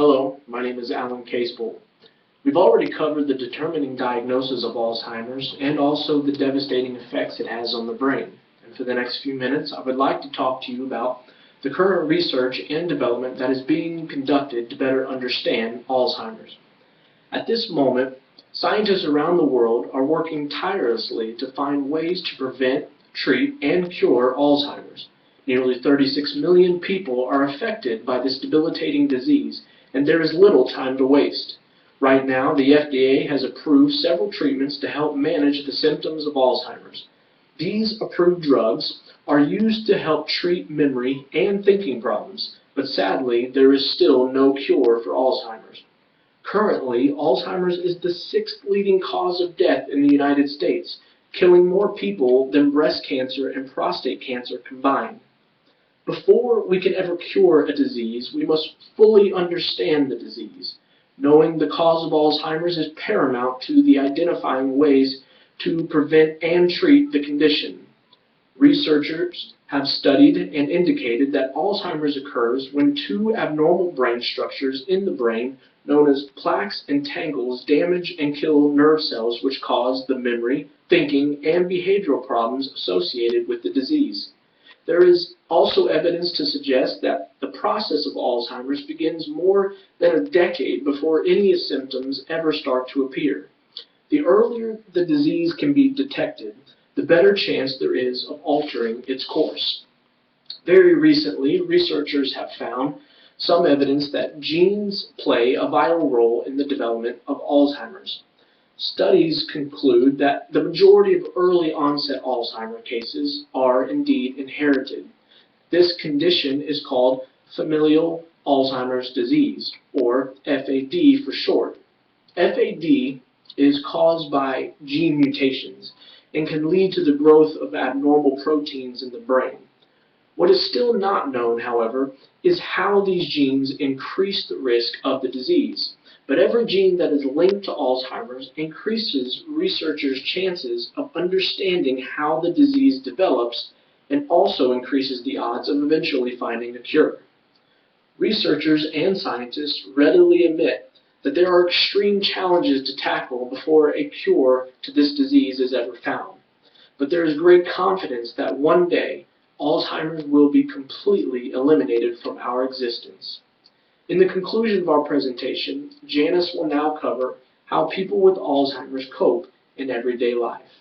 Hello, my name is Alan Casebolt. We've already covered the determining diagnosis of Alzheimer's and also the devastating effects it has on the brain. And for the next few minutes, I would like to talk to you about the current research and development that is being conducted to better understand Alzheimer's. At this moment, scientists around the world are working tirelessly to find ways to prevent, treat, and cure Alzheimer's. Nearly 36 million people are affected by this debilitating disease, and there is little time to waste. Right now, the FDA has approved several treatments to help manage the symptoms of Alzheimer's. These approved drugs are used to help treat memory and thinking problems, but sadly, there is still no cure for Alzheimer's. Currently, Alzheimer's is the sixth leading cause of death in the United States, killing more people than breast cancer and prostate cancer combined. Before we can ever cure a disease, we must fully understand the disease. Knowing the cause of Alzheimer's is paramount to the identifying ways to prevent and treat the condition. Researchers have studied and indicated that Alzheimer's occurs when two abnormal brain structures in the brain, known as plaques and tangles, damage and kill nerve cells which cause the memory, thinking, and behavioral problems associated with the disease. There is also evidence to suggest that the process of Alzheimer's begins more than a decade before any symptoms ever start to appear. The earlier the disease can be detected, the better chance there is of altering its course. Very recently, researchers have found some evidence that genes play a vital role in the development of Alzheimer's. Studies conclude that the majority of early onset Alzheimer cases are indeed inherited. This condition is called familial Alzheimer's disease, or FAD for short. FAD is caused by gene mutations and can lead to the growth of abnormal proteins in the brain. What is still not known, however, is how these genes increase the risk of the disease. But every gene that is linked to Alzheimer's increases researchers' chances of understanding how the disease develops and also increases the odds of eventually finding a cure. Researchers and scientists readily admit that there are extreme challenges to tackle before a cure to this disease is ever found. But there is great confidence that one day Alzheimer's will be completely eliminated from our existence. In the conclusion of our presentation, Janice will now cover how people with Alzheimer's cope in everyday life.